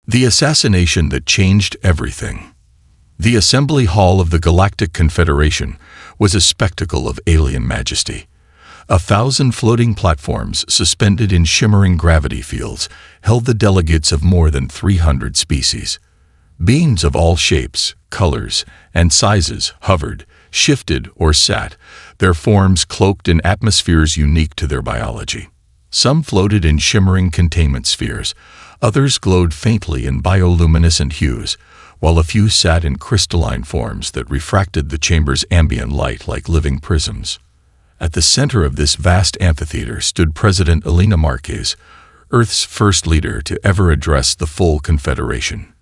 The assassination that changed everything. The assembly hall of the Galactic Confederation was a spectacle of alien majesty. 1,000 floating platforms suspended in shimmering gravity fields held the delegates of more than 300 species. Beings of all shapes, colors, and sizes hovered, shifted, or sat, their forms cloaked in atmospheres unique to their biology. Some floated in shimmering containment spheres, others glowed faintly in bioluminescent hues, while a few sat in crystalline forms that refracted the chamber's ambient light like living prisms. At the center of this vast amphitheater stood President Elena Marquez, Earth's first leader to ever address the full Confederation.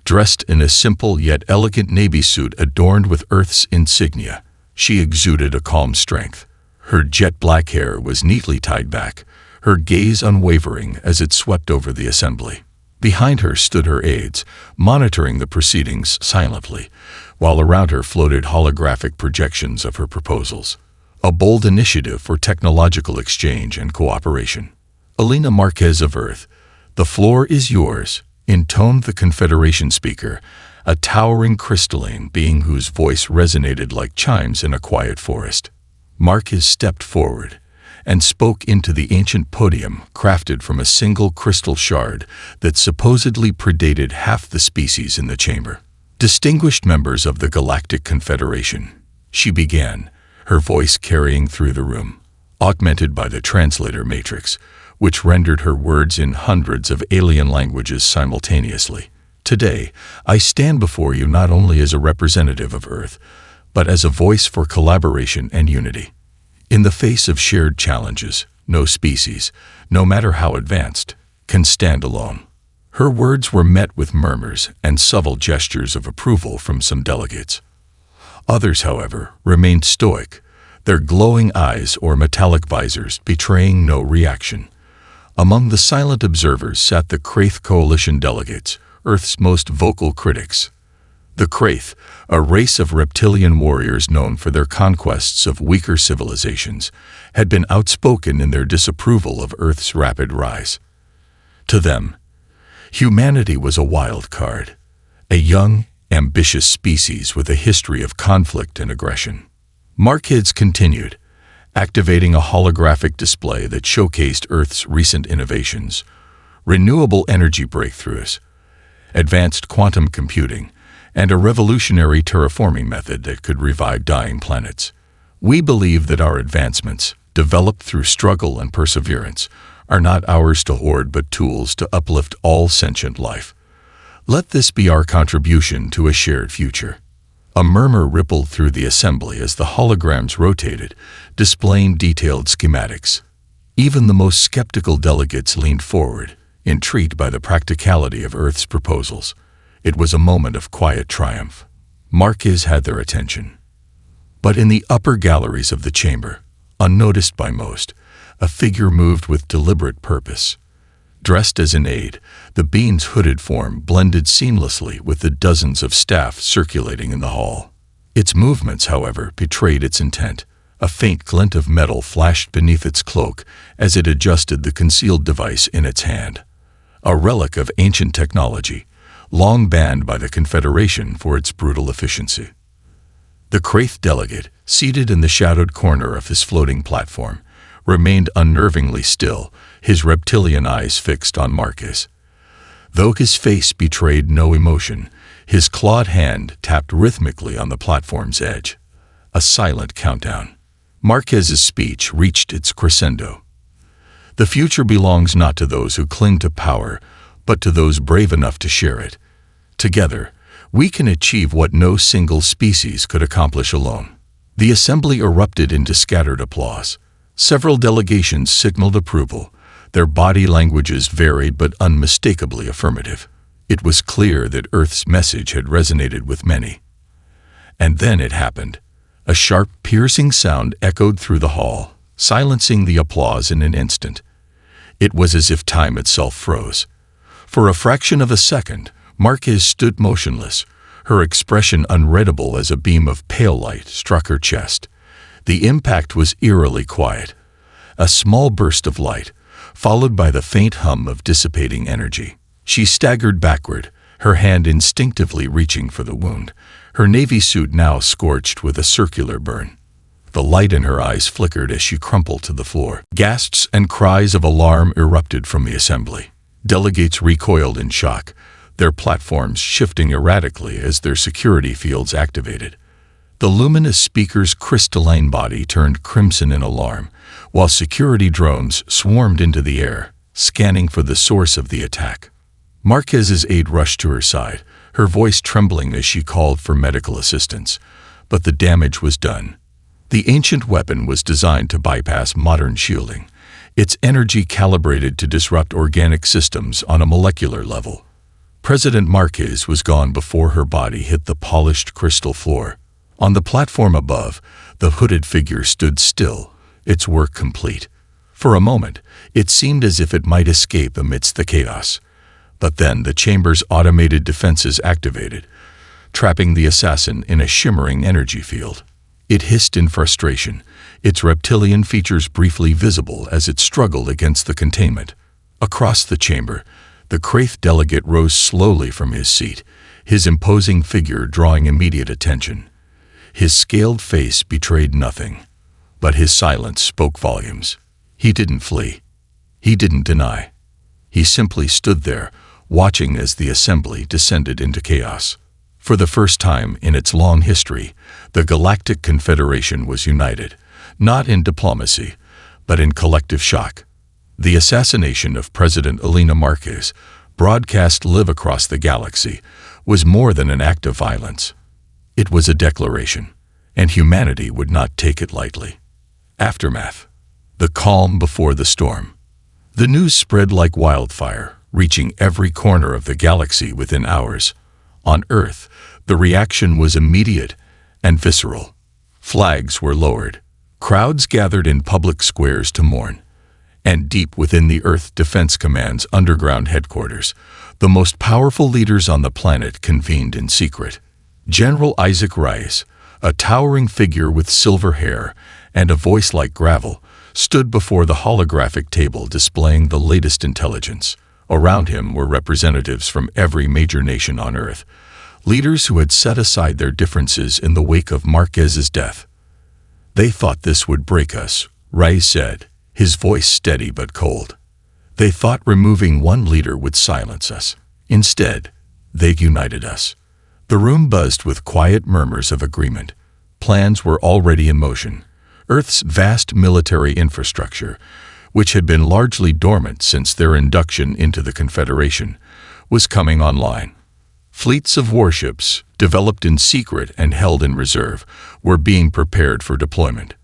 Dressed in a simple yet elegant navy suit adorned with Earth's insignia, she exuded a calm strength. Her jet-black hair was neatly tied back, her gaze unwavering as it swept over the assembly. Behind her stood her aides, monitoring the proceedings silently, while around her floated holographic projections of her proposals. A bold initiative for technological exchange and cooperation. Elena Marquez of Earth, the floor is yours, intoned the Confederation speaker, a towering crystalline being whose voice resonated like chimes in a quiet forest. Marquez stepped forward and spoke into the ancient podium crafted from a single crystal shard that supposedly predated half the species in the chamber. Distinguished members of the Galactic Confederation, she began, her voice carrying through the room, augmented by the translator matrix, which rendered her words in hundreds of alien languages simultaneously. Today, I stand before you not only as a representative of Earth, but as a voice for collaboration and unity. In the face of shared challenges, no species, no matter how advanced, can stand alone. Her words were met with murmurs and subtle gestures of approval from some delegates. Others, however, remained stoic, their glowing eyes or metallic visors betraying no reaction. Among the silent observers sat the Kraith Coalition delegates, Earth's most vocal critics. The Kraith, a race of reptilian warriors known for their conquests of weaker civilizations, had been outspoken in their disapproval of Earth's rapid rise. To them, humanity was a wild card, a young, ambitious species with a history of conflict and aggression. Marquez continued, activating a holographic display that showcased Earth's recent innovations, renewable energy breakthroughs, advanced quantum computing, and a revolutionary terraforming method that could revive dying planets. We believe that our advancements, developed through struggle and perseverance, are not ours to hoard but tools to uplift all sentient life. Let this be our contribution to a shared future. A murmur rippled through the assembly as the holograms rotated, displaying detailed schematics. Even the most skeptical delegates leaned forward, intrigued by the practicality of Earth's proposals. It was a moment of quiet triumph. Marquez had their attention. But in the upper galleries of the chamber, unnoticed by most, a figure moved with deliberate purpose. Dressed as an aide, the being's hooded form blended seamlessly with the dozens of staff circulating in the hall. Its movements, however, betrayed its intent. A faint glint of metal flashed beneath its cloak as it adjusted the concealed device in its hand. A relic of ancient technology, long banned by the Confederation for its brutal efficiency. The Kraith delegate, seated in the shadowed corner of his floating platform, remained unnervingly still, his reptilian eyes fixed on Marquez. Though his face betrayed no emotion, his clawed hand tapped rhythmically on the platform's edge. A silent countdown. Marquez's speech reached its crescendo. The future belongs not to those who cling to power, but to those brave enough to share it. Together, we can achieve what no single species could accomplish alone. The assembly erupted into scattered applause. Several delegations signaled approval, their body languages varied but unmistakably affirmative. It was clear that Earth's message had resonated with many. And then it happened. A sharp, piercing sound echoed through the hall, silencing the applause in an instant. It was as if time itself froze. For a fraction of a second, Marquez stood motionless, her expression unreadable as a beam of pale light struck her chest. The impact was eerily quiet. A small burst of light, followed by the faint hum of dissipating energy. She staggered backward, her hand instinctively reaching for the wound, her navy suit now scorched with a circular burn. The light in her eyes flickered as she crumpled to the floor. Gasps and cries of alarm erupted from the assembly. Delegates recoiled in shock, their platforms shifting erratically as their security fields activated. The luminous speaker's crystalline body turned crimson in alarm, while security drones swarmed into the air, scanning for the source of the attack. Marquez's aide rushed to her side, her voice trembling as she called for medical assistance. But the damage was done. The ancient weapon was designed to bypass modern shielding, its energy calibrated to disrupt organic systems on a molecular level. President Marquez was gone before her body hit the polished crystal floor. On the platform above, the hooded figure stood still, its work complete. For a moment, it seemed as if it might escape amidst the chaos. But then the chamber's automated defenses activated, trapping the assassin in a shimmering energy field. It hissed in frustration, its reptilian features briefly visible as it struggled against the containment. Across the chamber, the Kraith delegate rose slowly from his seat, his imposing figure drawing immediate attention. His scaled face betrayed nothing, but his silence spoke volumes. He didn't flee. He didn't deny. He simply stood there, watching as the assembly descended into chaos. For the first time in its long history, the Galactic Confederation was united, not in diplomacy, but in collective shock. The assassination of President Elena Marquez, broadcast live across the galaxy, was more than an act of violence. It was a declaration, and humanity would not take it lightly. Aftermath. The calm before the storm. The news spread like wildfire, reaching every corner of the galaxy within hours. On Earth, the reaction was immediate and visceral. Flags were lowered. Crowds gathered in public squares to mourn. And deep within the Earth Defense Command's underground headquarters, the most powerful leaders on the planet convened in secret. General Isaac Reyes, a towering figure with silver hair and a voice like gravel, stood before the holographic table displaying the latest intelligence. Around him were representatives from every major nation on Earth, leaders who had set aside their differences in the wake of Marquez's death. "They thought this would break us," Reyes said, his voice steady but cold. "They thought removing one leader would silence us. Instead, they united us." The room buzzed with quiet murmurs of agreement. Plans were already in motion. Earth's vast military infrastructure, which had been largely dormant since their induction into the Confederation, was coming online. Fleets of warships, developed in secret and held in reserve, were being prepared for deployment.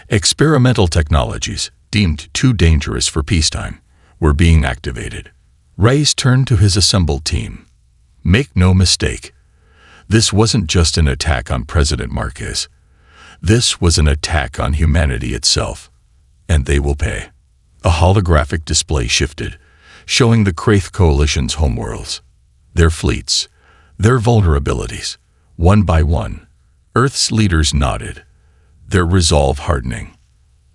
Experimental technologies, deemed too dangerous for peacetime, were being activated. Reyes turned to his assembled team. "Make no mistake. This wasn't just an attack on President Marquez. This was an attack on humanity itself. And they will pay." A holographic display shifted, showing the Kraith Coalition's homeworlds, their fleets, their vulnerabilities. One by one, Earth's leaders nodded, their resolve hardening.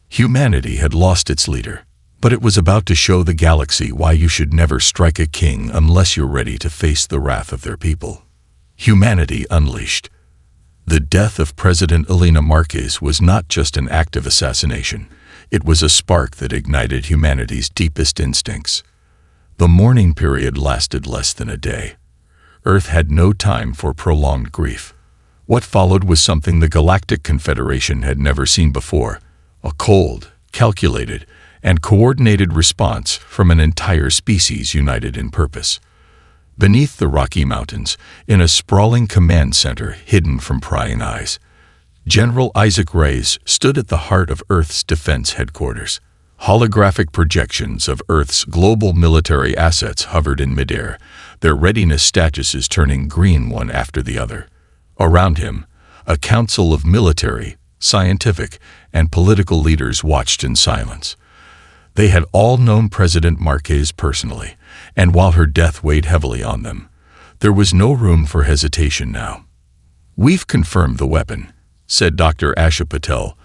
Humanity had lost its leader, but it was about to show the galaxy why you should never strike a king unless you're ready to face the wrath of their people. Humanity unleashed. The death of President Elena Marquez was not just an act of assassination. It was a spark that ignited humanity's deepest instincts. The mourning period lasted less than a day. Earth had no time for prolonged grief. What followed was something the Galactic Confederation had never seen before: a cold, calculated, and coordinated response from an entire species united in purpose. Beneath the Rocky Mountains, in a sprawling command center hidden from prying eyes, General Isaac Reyes stood at the heart of Earth's defense headquarters. Holographic projections of Earth's global military assets hovered in midair, their readiness statuses turning green one after the other. Around him, a council of military, scientific, and political leaders watched in silence. They had all known President Marquez personally, and while her death weighed heavily on them, there was no room for hesitation now. "We've confirmed the weapon," said Dr. Asha Patel,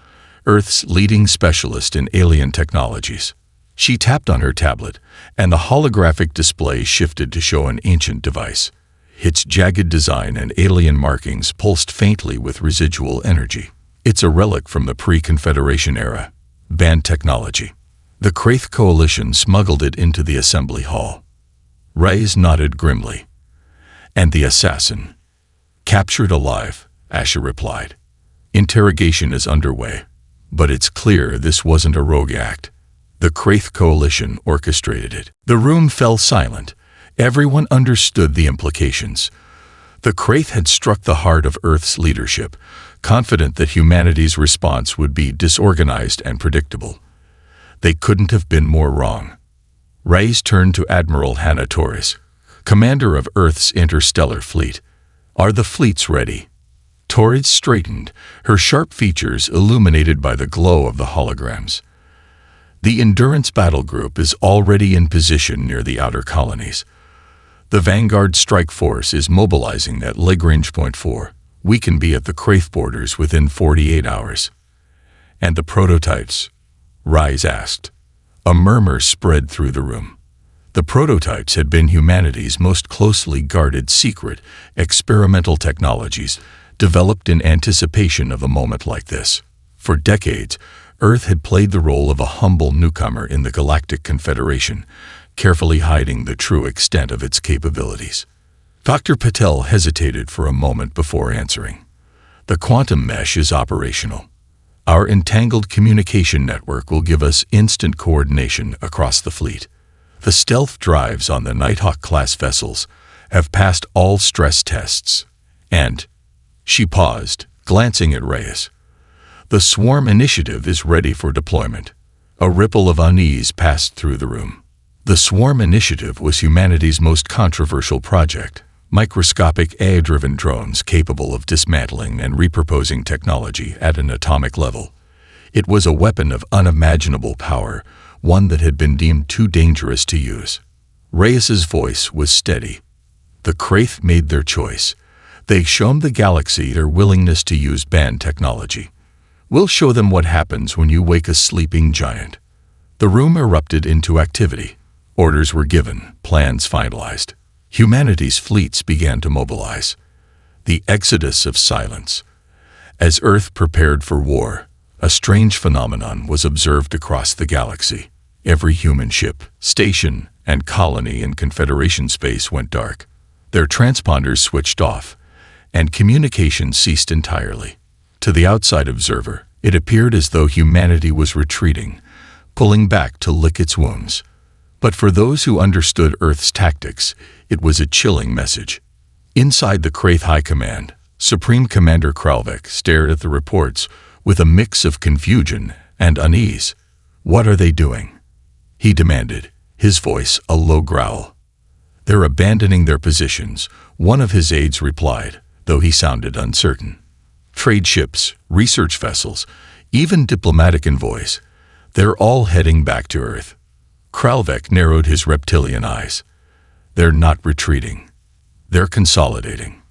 Earth's leading specialist in alien technologies. She tapped on her tablet, and the holographic display shifted to show an ancient device. Its jagged design and alien markings pulsed faintly with residual energy. It's a relic from the pre-Confederation era. Banned technology. The Kraith Coalition smuggled it into the assembly hall. Reyes nodded grimly. And the assassin? Captured alive, Asher replied. Interrogation is underway. But it's clear this wasn't a rogue act. The Kraith Coalition orchestrated it. The room fell silent. Everyone understood the implications. The Kraith had struck the heart of Earth's leadership, confident that humanity's response would be disorganized and predictable. They couldn't have been more wrong. Reyes turned to Admiral Hannah Torres, commander of Earth's interstellar fleet. Are the fleets ready? Torres straightened, her sharp features illuminated by the glow of the holograms. The Endurance Battle Group is already in position near the outer colonies. The Vanguard Strike Force is mobilizing at Lagrange Point 4. We can be at the Kraith borders within 48 hours. And the prototypes? Reyes asked. A murmur spread through the room. The prototypes had been humanity's most closely guarded secret, experimental technologies developed in anticipation of a moment like this. For decades, Earth had played the role of a humble newcomer in the Galactic Confederation, carefully hiding the true extent of its capabilities. Dr. Patel hesitated for a moment before answering. The quantum mesh is operational. Our entangled communication network will give us instant coordination across the fleet. The stealth drives on the Nighthawk-class vessels have passed all stress tests. And she paused, glancing at Reyes. The swarm initiative is ready for deployment. A ripple of unease passed through the room. The swarm initiative was humanity's most controversial project. Microscopic AI-driven drones capable of dismantling and repurposing technology at an atomic level. It was a weapon of unimaginable power, one that had been deemed too dangerous to use. Reyes's voice was steady. The Kraith made their choice. They've shown the galaxy their willingness to use banned technology. We'll show them what happens when you wake a sleeping giant. The room erupted into activity. Orders were given, plans finalized. Humanity's fleets began to mobilize. The exodus of silence. As Earth prepared for war, a strange phenomenon was observed across the galaxy. Every human ship, station, and colony in Confederation space went dark. Their transponders switched off, and communication ceased entirely. To the outside observer, it appeared as though humanity was retreating, pulling back to lick its wounds. But for those who understood Earth's tactics, it was a chilling message. Inside the Kraith High Command, Supreme Commander Kralvik stared at the reports with a mix of confusion and unease. What are they doing? He demanded, his voice a low growl. They're abandoning their positions, one of his aides replied, though he sounded uncertain. Trade ships, research vessels, even diplomatic envoys, they're all heading back to Earth. Kralvik narrowed his reptilian eyes. They're not retreating. They're consolidating.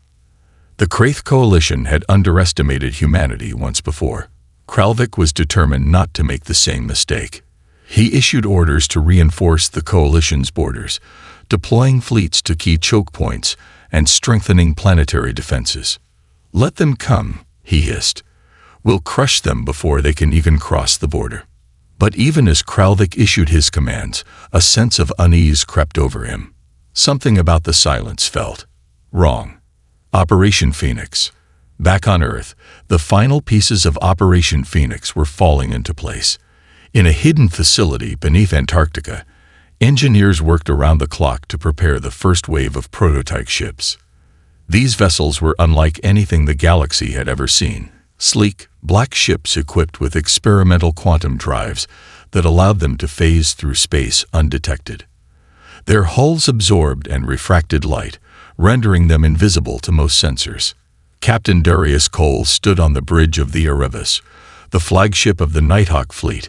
The Kraith Coalition had underestimated humanity once before. Kralvik was determined not to make the same mistake. He issued orders to reinforce the Coalition's borders, deploying fleets to key choke points and strengthening planetary defenses. Let them come, he hissed. We'll crush them before they can even cross the border. But even as Kralvik issued his commands, a sense of unease crept over him. Something about the silence felt wrong. Operation Phoenix. Back on Earth, the final pieces of Operation Phoenix were falling into place. In a hidden facility beneath Antarctica, engineers worked around the clock to prepare the first wave of prototype ships. These vessels were unlike anything the galaxy had ever seen. Sleek, black ships equipped with experimental quantum drives that allowed them to phase through space undetected. Their hulls absorbed and refracted light, rendering them invisible to most sensors. Captain Darius Cole stood on the bridge of the Erebus, the flagship of the Nighthawk fleet.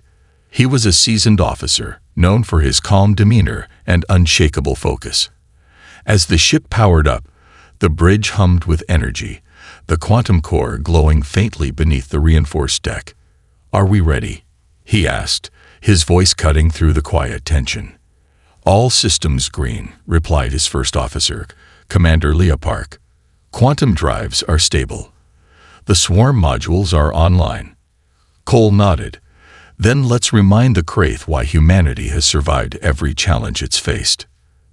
He was a seasoned officer, known for his calm demeanor and unshakable focus. As the ship powered up, the bridge hummed with energy, the quantum core glowing faintly beneath the reinforced deck. "Are we ready?" he asked, his voice cutting through the quiet tension. "All systems green," replied his first officer, Commander Leopark. "Quantum drives are stable. The swarm modules are online." Cole nodded. "Then let's remind the Kraith why humanity has survived every challenge it's faced."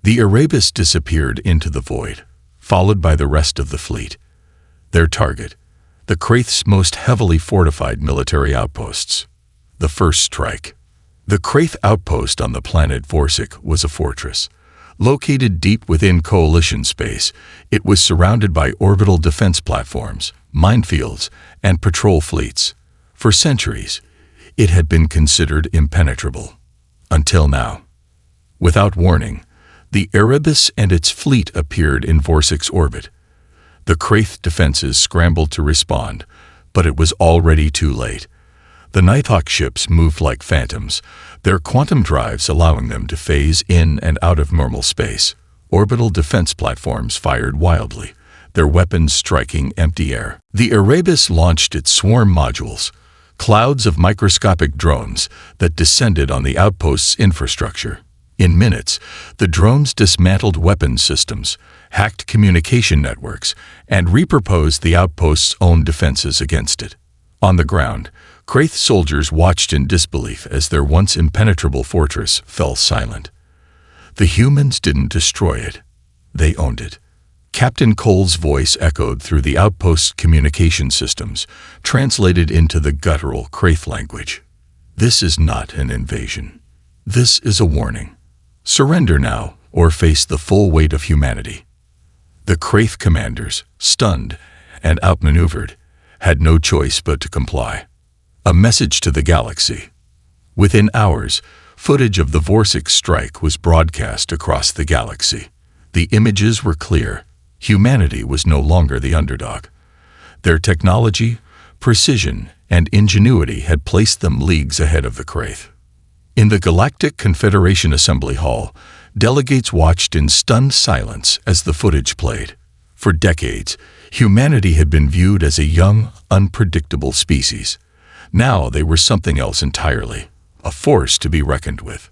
The Erebus disappeared into the void, followed by the rest of the fleet. Their target, the Kraith's most heavily fortified military outposts. The first strike. The Kraith outpost on the planet Vorsic was a fortress. Located deep within Coalition space, it was surrounded by orbital defense platforms, minefields, and patrol fleets. For centuries, it had been considered impenetrable. Until now. Without warning, the Erebus and its fleet appeared in Vorsic's orbit. The Kraith defenses scrambled to respond, but it was already too late. The Nighthawk ships moved like phantoms, their quantum drives allowing them to phase in and out of normal space. Orbital defense platforms fired wildly, their weapons striking empty air. The Erebus launched its swarm modules, clouds of microscopic drones that descended on the outpost's infrastructure. In minutes, the drones dismantled weapons systems, hacked communication networks, and repurposed the outpost's own defenses against it. On the ground, Kraith soldiers watched in disbelief as their once impenetrable fortress fell silent. The humans didn't destroy it. They owned it. Captain Cole's voice echoed through the outpost's communication systems, translated into the guttural Kraith language. "This is not an invasion. This is a warning. Surrender now, or face the full weight of humanity." The Kraith commanders, stunned and outmaneuvered, had no choice but to comply. A message to the galaxy. Within hours, footage of the Vorsic strike was broadcast across the galaxy. The images were clear. Humanity was no longer the underdog. Their technology, precision, and ingenuity had placed them leagues ahead of the Kraith. In the Galactic Confederation Assembly Hall, delegates watched in stunned silence as the footage played. For decades, humanity had been viewed as a young, unpredictable species. Now they were something else entirely, a force to be reckoned with.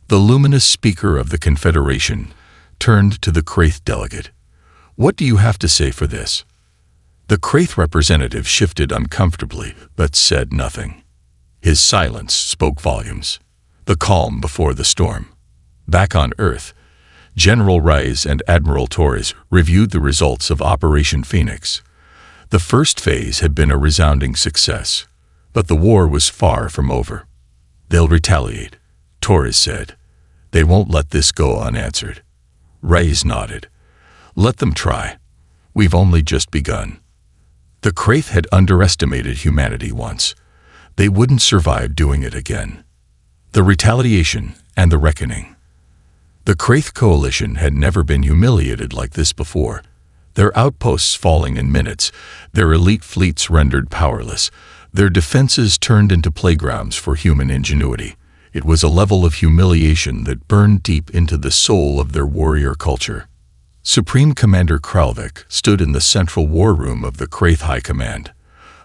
The luminous speaker of the Confederation turned to the Kraith delegate. "What do you have to say for this?" The Kraith representative shifted uncomfortably, but said nothing. His silence spoke volumes. The calm before the storm. Back on Earth, General Reyes and Admiral Torres reviewed the results of Operation Phoenix. The first phase had been a resounding success, but the war was far from over. "They'll retaliate," Torres said. "They won't let this go unanswered." Reyes nodded. "Let them try. We've only just begun." The Kraith had underestimated humanity once. They wouldn't survive doing it again. The retaliation and the reckoning. The Kraith coalition had never been humiliated like this before. Their outposts falling in minutes, their elite fleets rendered powerless, their defenses turned into playgrounds for human ingenuity. It was a level of humiliation that burned deep into the soul of their warrior culture. Supreme Commander Kralvik stood in the central war room of the Kraith High Command,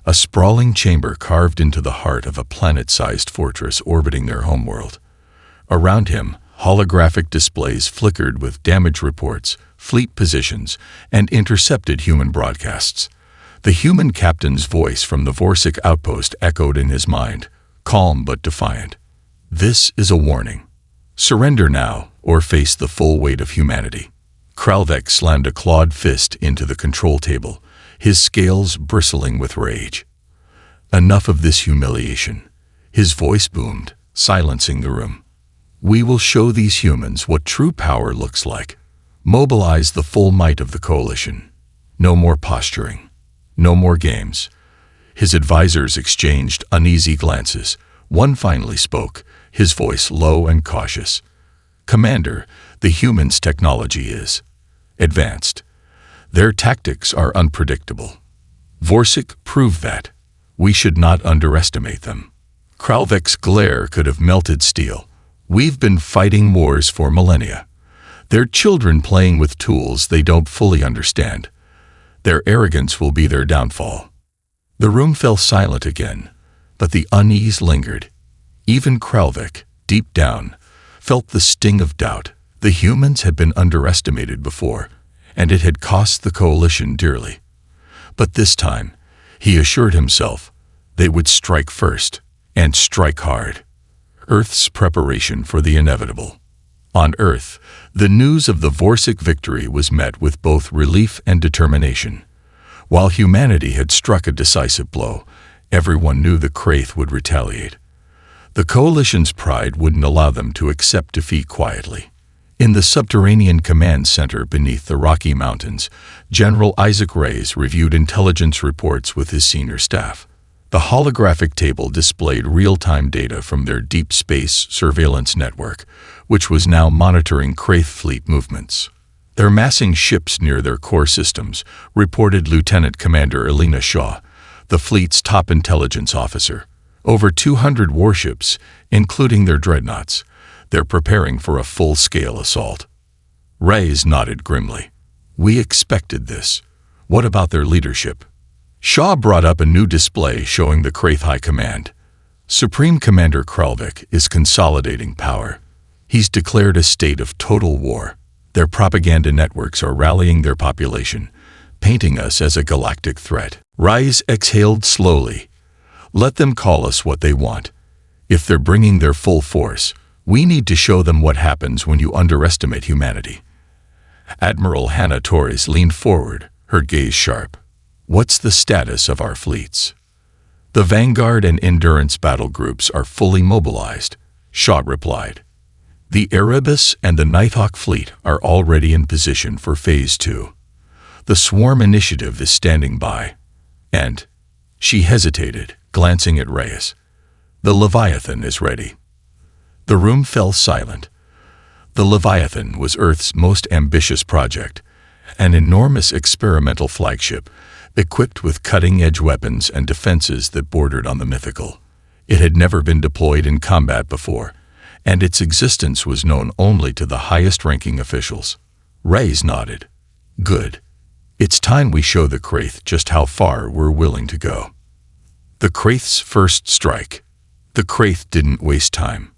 a sprawling chamber carved into the heart of a planet-sized fortress orbiting their homeworld. Around him, holographic displays flickered with damage reports, fleet positions, and intercepted human broadcasts. The human captain's voice from the Vorsic outpost echoed in his mind, calm but defiant. "This is a warning. Surrender now, or face the full weight of humanity." Kralvik slammed a clawed fist into the control table, his scales bristling with rage. "Enough of this humiliation." His voice boomed, silencing the room. "We will show these humans what true power looks like. Mobilize the full might of the coalition. No more posturing. No more games." His advisors exchanged uneasy glances. One finally spoke, his voice low and cautious. "Commander, the humans' technology is advanced. Their tactics are unpredictable. Vorsic proved that. We should not underestimate them." Kralvik's glare could have melted steel. "We've been fighting wars for millennia. They're children playing with tools they don't fully understand. Their arrogance will be their downfall." The room fell silent again, but the unease lingered. Even Kralvik, deep down, felt the sting of doubt. The humans had been underestimated before, and it had cost the coalition dearly. But this time, he assured himself, they would strike first, and strike hard. Earth's preparation for the inevitable. On Earth, the news of the Vorsic victory was met with both relief and determination. While humanity had struck a decisive blow, everyone knew the Kraith would retaliate. The coalition's pride wouldn't allow them to accept defeat quietly. In the subterranean command center beneath the Rocky Mountains, General Isaac Reyes reviewed intelligence reports with his senior staff. The holographic table displayed real-time data from their deep space surveillance network, which was now monitoring Kraith fleet movements. They're massing ships near their core systems, reported Lieutenant Commander Elena Shaw, the fleet's top intelligence officer. Over 200 warships, including their dreadnoughts. They're preparing for a full-scale assault. Reyes nodded grimly. We expected this. What about their leadership? Shaw brought up a new display showing the Kraith High Command. Supreme Commander Kralvik is consolidating power. He's declared a state of total war. Their propaganda networks are rallying their population, painting us as a galactic threat. Reyes exhaled slowly. Let them call us what they want. If they're bringing their full force, we need to show them what happens when you underestimate humanity. Admiral Hannah Torres leaned forward, her gaze sharp. What's the status of our fleets? The Vanguard and Endurance battle groups are fully mobilized, Shaw replied. The Erebus and the Nighthawk fleet are already in position for Phase 2. The Swarm initiative is standing by. And she hesitated, glancing at Reyes. The Leviathan is ready. The room fell silent. The Leviathan was Earth's most ambitious project, an enormous experimental flagship, equipped with cutting-edge weapons and defenses that bordered on the mythical. It had never been deployed in combat before, and its existence was known only to the highest-ranking officials. Reyes nodded. Good. It's time we show the Kraith just how far we're willing to go. The Kraith's first strike. The Kraith didn't waste time.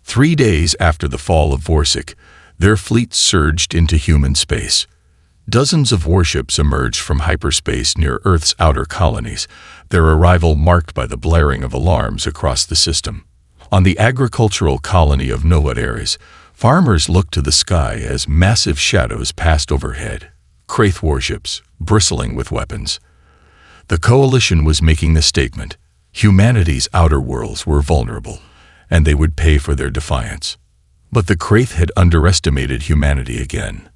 3 days after the fall of Vorsic, their fleet surged into human space. Dozens of warships emerged from hyperspace near Earth's outer colonies, their arrival marked by the blaring of alarms across the system. On the agricultural colony of Nowhat Ares, farmers looked to the sky as massive shadows passed overhead. Kraith warships, bristling with weapons. The coalition was making a statement. Humanity's outer worlds were vulnerable, and they would pay for their defiance. But the Kraith had underestimated humanity again.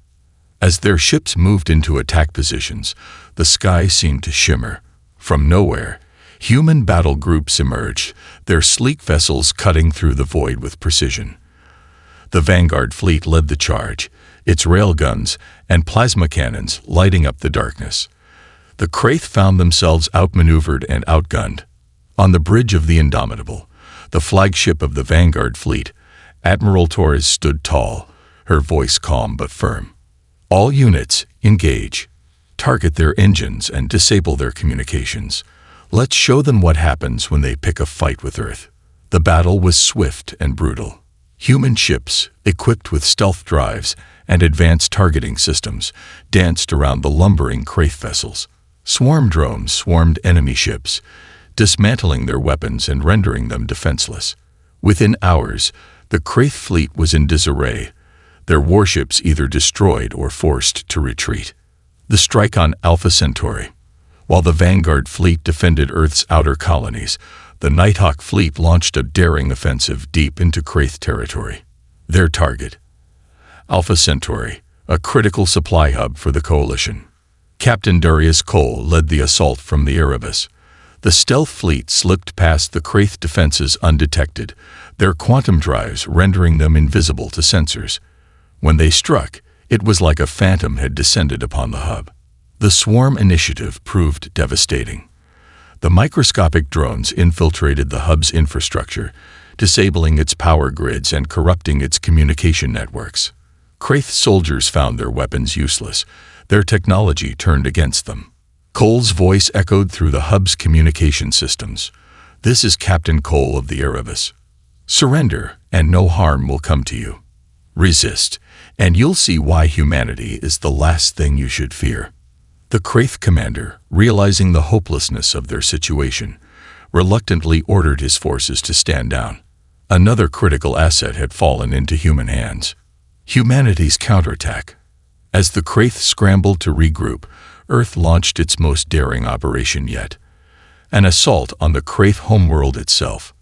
As their ships moved into attack positions, the sky seemed to shimmer. From nowhere, human battle groups emerged, their sleek vessels cutting through the void with precision. The Vanguard fleet led the charge, its railguns and plasma cannons lighting up the darkness. The Kraith found themselves outmaneuvered and outgunned. On the bridge of the Indomitable, the flagship of the Vanguard fleet, Admiral Torres stood tall, her voice calm but firm. All units, engage. Target their engines and disable their communications. Let's show them what happens when they pick a fight with Earth. The battle was swift and brutal. Human ships, equipped with stealth drives and advanced targeting systems, danced around the lumbering Kraith vessels. Swarm drones swarmed enemy ships, dismantling their weapons and rendering them defenseless. Within hours, the Kraith fleet was in disarray, their warships either destroyed or forced to retreat. The strike on Alpha Centauri. While the Vanguard fleet defended Earth's outer colonies, the Nighthawk fleet launched a daring offensive deep into Kraith territory. Their target, Alpha Centauri, a critical supply hub for the coalition. Captain Darius Cole led the assault from the Erebus. The stealth fleet slipped past the Kraith defenses undetected, their quantum drives rendering them invisible to sensors. When they struck, it was like a phantom had descended upon the hub. The Swarm initiative proved devastating. The microscopic drones infiltrated the hub's infrastructure, disabling its power grids and corrupting its communication networks. Kraith soldiers found their weapons useless, their technology turned against them. Cole's voice echoed through the hub's communication systems. This is Captain Cole of the Erebus. Surrender, and no harm will come to you. Resist, and you'll see why humanity is the last thing you should fear. The Kraith commander, realizing the hopelessness of their situation, reluctantly ordered his forces to stand down. Another critical asset had fallen into human hands: humanity's counterattack. As the Kraith scrambled to regroup, Earth launched its most daring operation yet: an assault on the Kraith homeworld itself.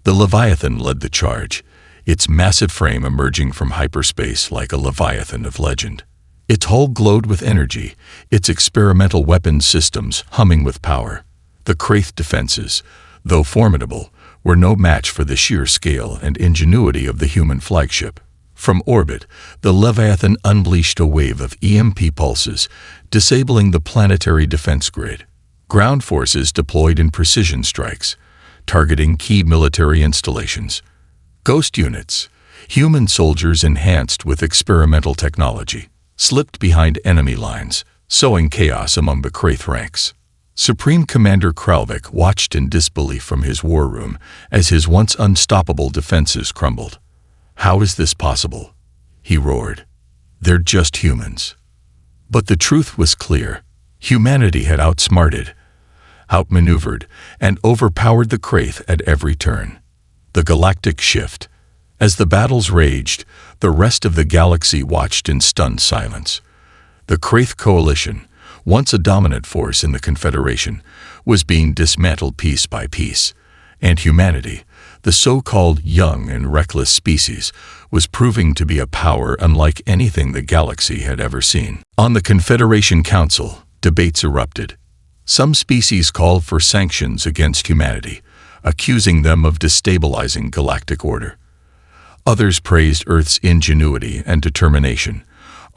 The Leviathan led the charge, its massive frame emerging from hyperspace like a Leviathan of legend. Its hull glowed with energy, its experimental weapons systems humming with power. The Kraith defenses, though formidable, were no match for the sheer scale and ingenuity of the human flagship. From orbit, the Leviathan unleashed a wave of EMP pulses, disabling the planetary defense grid. Ground forces deployed in precision strikes, targeting key military installations. Ghost units, human soldiers enhanced with experimental technology, slipped behind enemy lines, sowing chaos among the Kraith ranks. Supreme Commander Kralvik watched in disbelief from his war room as his once unstoppable defenses crumbled. "How is this possible?" he roared. "They're just humans." But the truth was clear. Humanity had outsmarted, outmaneuvered, and overpowered the Kraith at every turn. The galactic shift. As the battles raged, the rest of the galaxy watched in stunned silence. The Kraith coalition, once a dominant force in the Confederation, was being dismantled piece by piece, and humanity, the so-called young and reckless species, was proving to be a power unlike anything the galaxy had ever seen. On the Confederation Council, debates erupted. Some species called for sanctions against humanity, accusing them of destabilizing galactic order. Others praised Earth's ingenuity and determination,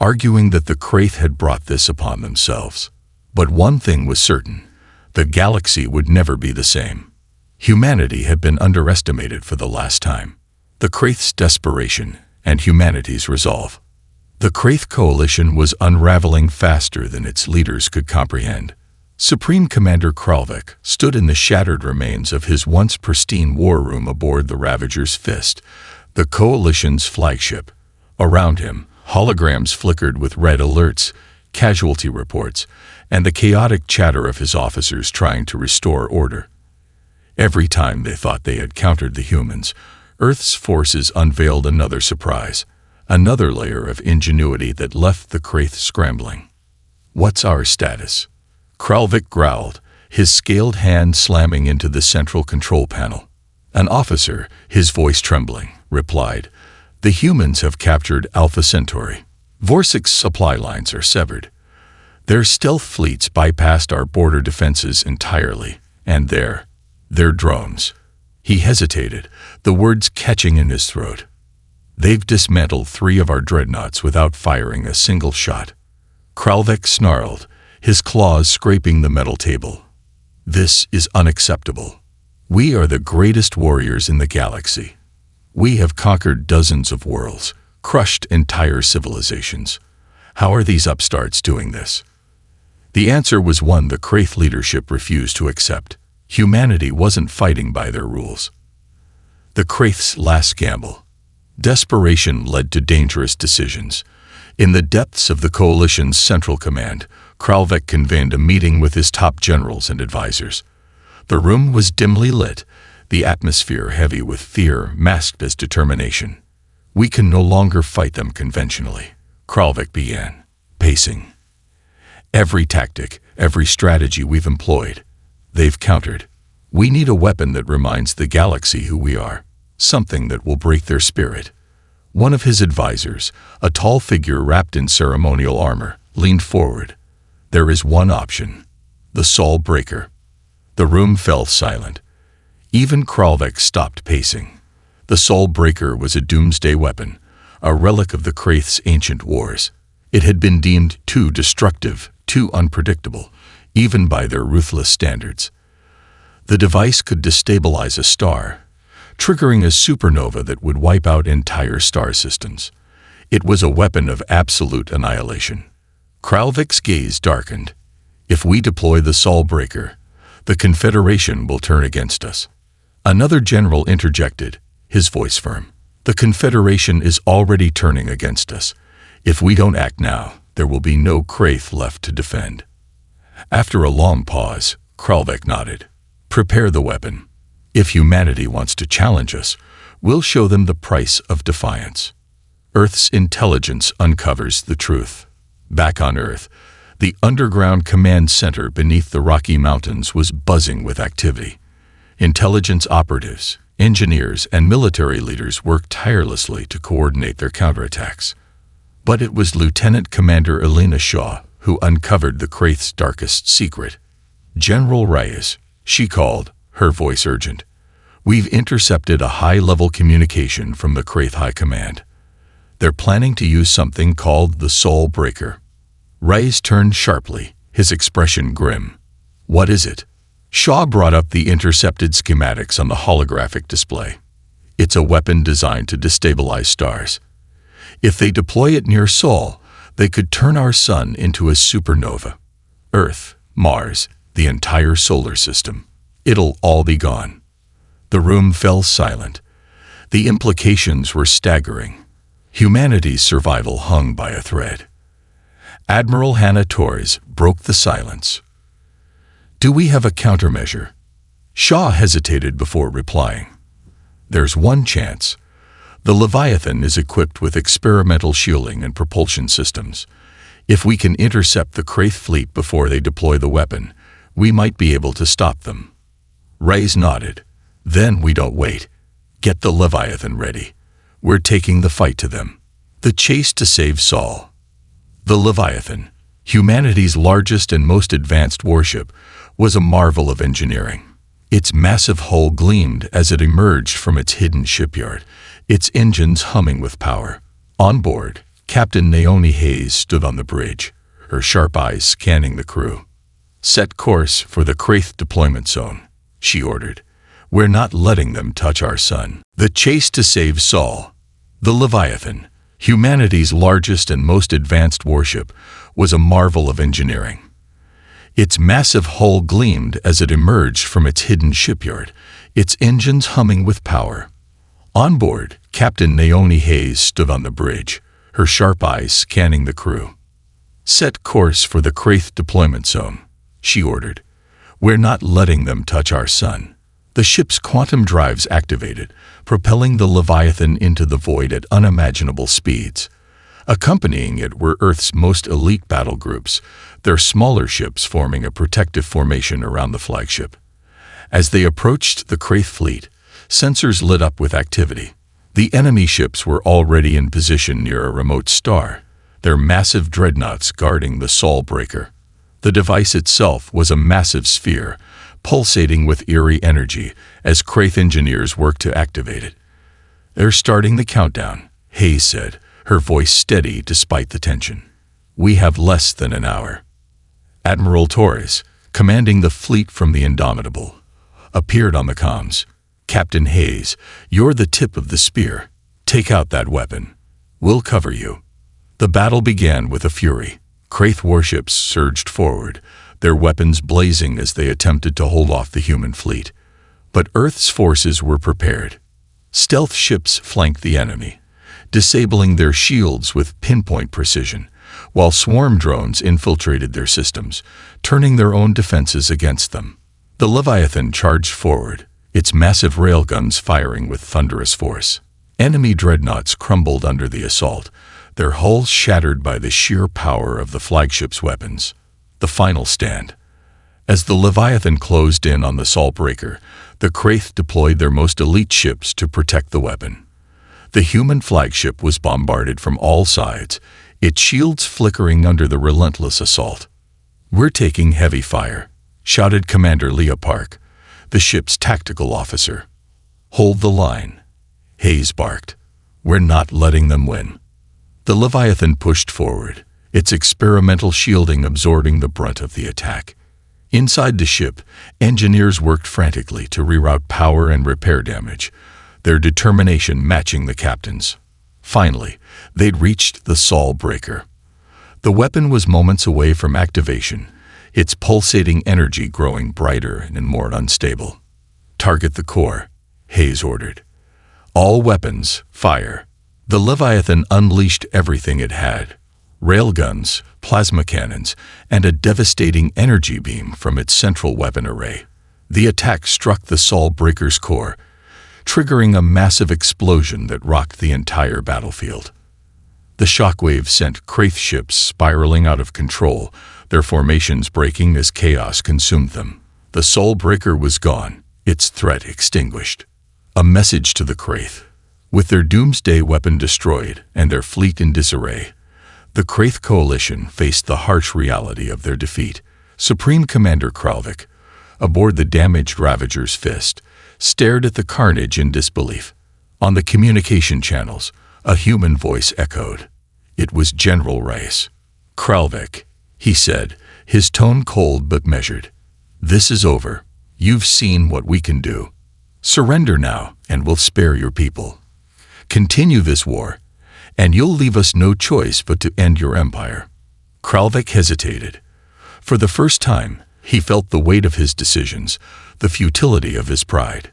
arguing that the Kraith had brought this upon themselves. But one thing was certain: the galaxy would never be the same. Humanity had been underestimated for the last time. The Kraith's desperation and humanity's resolve. The Kraith coalition was unraveling faster than its leaders could comprehend. Supreme Commander Kralvik stood in the shattered remains of his once pristine war room aboard the Ravager's Fist, the coalition's flagship. Around him, holograms flickered with red alerts, casualty reports, and the chaotic chatter of his officers trying to restore order. Every time they thought they had countered the humans, Earth's forces unveiled another surprise, another layer of ingenuity that left the Kraith scrambling. "What's our status?" Kralvik growled, his scaled hand slamming into the central control panel. An officer, his voice trembling, replied, "The humans have captured Alpha Centauri. Vorsik's supply lines are severed. Their stealth fleets bypassed our border defenses entirely, and they're drones." He hesitated, the words catching in his throat. "They've dismantled 3 of our dreadnoughts without firing a single shot." Kralvik snarled, his claws scraping the metal table. "This is unacceptable. We are the greatest warriors in the galaxy. We have conquered dozens of worlds, crushed entire civilizations. How are these upstarts doing this?" The answer was one the Kraith leadership refused to accept. Humanity wasn't fighting by their rules. The Kraith's last gamble. Desperation led to dangerous decisions. In the depths of the coalition's central command, Kralvik convened a meeting with his top generals and advisors. The room was dimly lit, the atmosphere heavy with fear masked as determination. "We can no longer fight them conventionally," Kralvik began, pacing. "Every tactic, every strategy we've employed, they've countered. We need a weapon that reminds the galaxy who we are, something that will break their spirit." One of his advisors, a tall figure wrapped in ceremonial armor, leaned forward. "There is one option: the Soul Breaker." The room fell silent. Even Kralvik stopped pacing. The Soul Breaker was a doomsday weapon, a relic of the Kraith's ancient wars. It had been deemed too destructive, too unpredictable, even by their ruthless standards. The device could destabilize a star, triggering a supernova that would wipe out entire star systems. It was a weapon of absolute annihilation. Kralvik's gaze darkened. "If we deploy the Soul Breaker, the Confederation will turn against us." Another general interjected, his voice firm. "The Confederation is already turning against us. If we don't act now, there will be no Kraith left to defend." After a long pause, Kralvek nodded. "Prepare the weapon. If humanity wants to challenge us, we'll show them the price of defiance." Earth's intelligence uncovers the truth. Back on Earth, the underground command center beneath the Rocky Mountains was buzzing with activity. Intelligence operatives, engineers, and military leaders worked tirelessly to coordinate their counterattacks. But it was Lieutenant Commander Elena Shaw who uncovered the Kraith's darkest secret. "General Reyes," she called, her voice urgent. "We've intercepted a high-level communication from the Kraith High Command. They're planning to use something called the Soul Breaker." Reyes turned sharply, his expression grim. "What is it?" Shaw brought up the intercepted schematics on the holographic display. "It's a weapon designed to destabilize stars. If they deploy it near Sol, they could turn our sun into a supernova. Earth, Mars, the entire solar system. It'll all be gone." The room fell silent. The implications were staggering. Humanity's survival hung by a thread. Admiral Hannah Torres broke the silence. "Do we have a countermeasure?" Shaw hesitated before replying. "There's one chance. The Leviathan is equipped with experimental shielding and propulsion systems. If we can intercept the Kraith fleet before they deploy the weapon, we might be able to stop them." Reyes nodded. "Then we don't wait. Get the Leviathan ready. We're taking the fight to them." The chase to save Sol. The Leviathan, humanity's largest and most advanced warship, was a marvel of engineering. Its massive hull gleamed as it emerged from its hidden shipyard, its engines humming with power. On board, Captain Naomi Hayes stood on the bridge, her sharp eyes scanning the crew. "Set course for the Kraith deployment zone," she ordered. "We're not letting them touch our sun." The chase to save Sol. The Leviathan, humanity's largest and most advanced warship, was a marvel of engineering. Its massive hull gleamed as it emerged from its hidden shipyard, its engines humming with power. On board, Captain Naomi Hayes stood on the bridge, her sharp eyes scanning the crew. "Set course for the Kraith deployment zone," she ordered. "We're not letting them touch our sun." The ship's quantum drives activated, propelling the Leviathan into the void at unimaginable speeds. Accompanying it were Earth's most elite battle groups, their smaller ships forming a protective formation around the flagship. As they approached the Kraith fleet, sensors lit up with activity. The enemy ships were already in position near a remote star, their massive dreadnoughts guarding the Soul Breaker. The device itself was a massive sphere, pulsating with eerie energy as Kraith engineers worked to activate it. "They're starting the countdown," Hayes said, her voice steady despite the tension. "We have less than an hour." Admiral Torres, commanding the fleet from the Indomitable, appeared on the comms. "Captain Hayes, you're the tip of the spear. Take out that weapon. We'll cover you." The battle began with a fury. Kraith warships surged forward, their weapons blazing as they attempted to hold off the human fleet. But Earth's forces were prepared. Stealth ships flanked the enemy, disabling their shields with pinpoint precision, while swarm drones infiltrated their systems, turning their own defenses against them. The Leviathan charged forward, its massive railguns firing with thunderous force. Enemy dreadnoughts crumbled under the assault, their hulls shattered by the sheer power of the flagship's weapons. The final stand. As the Leviathan closed in on the Soul Breaker, the Kraith deployed their most elite ships to protect the weapon. The human flagship was bombarded from all sides, its shields flickering under the relentless assault. "We're taking heavy fire," shouted Commander Leah Park, the ship's tactical officer. "Hold the line," Hayes barked. "We're not letting them win." The Leviathan pushed forward, its experimental shielding absorbing the brunt of the attack. Inside the ship, engineers worked frantically to reroute power and repair damage, their determination matching the captain's. Finally, they'd reached the Soul Breaker. The weapon was moments away from activation, its pulsating energy growing brighter and more unstable. "Target the core," Hayes ordered. All weapons, fire. The Leviathan unleashed everything it had: railguns, plasma cannons, and a devastating energy beam from its central weapon array. The attack struck the Soul Breaker's core, triggering a massive explosion that rocked the entire battlefield. The shockwave sent Wraith ships spiraling out of control, their formations breaking as chaos consumed them. The Soul Breaker was gone, its threat extinguished. A message to the Wraith. With their doomsday weapon destroyed and their fleet in disarray, the Wraith coalition faced the harsh reality of their defeat. Supreme Commander Kralvik, aboard the damaged Ravager's fist, stared at the carnage in disbelief. On the communication channels, a human voice echoed. It was General Rice. "Kralvik," he said, his tone cold but measured. "This is over. You've seen what we can do. Surrender now, and we'll spare your people. Continue this war, and you'll leave us no choice but to end your empire." Kralvik hesitated. For the first time, he felt the weight of his decisions, the futility of his pride.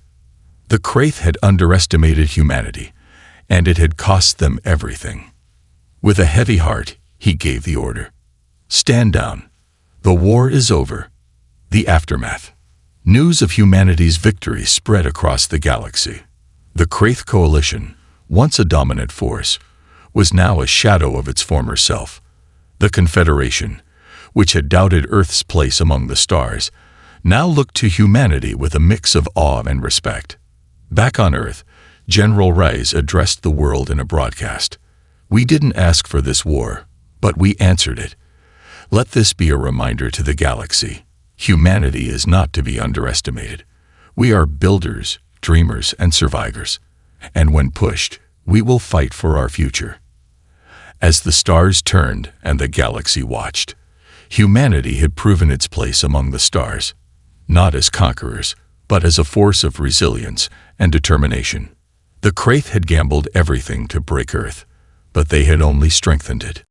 The Wraith had underestimated humanity, and it had cost them everything. With a heavy heart, he gave the order. "Stand down. The war is over." The aftermath. News of humanity's victory spread across the galaxy. The Wraith coalition, once a dominant force, was now a shadow of its former self. The Confederation, which had doubted Earth's place among the stars, now looked to humanity with a mix of awe and respect. Back on Earth, General Rice addressed the world in a broadcast. "We didn't ask for this war, but we answered it. Let this be a reminder to the galaxy. Humanity is not to be underestimated. We are builders, dreamers, and survivors. And when pushed, we will fight for our future." As the stars turned and the galaxy watched, humanity had proven its place among the stars, not as conquerors, but as a force of resilience and determination. The Wraith had gambled everything to break Earth, but they had only strengthened it.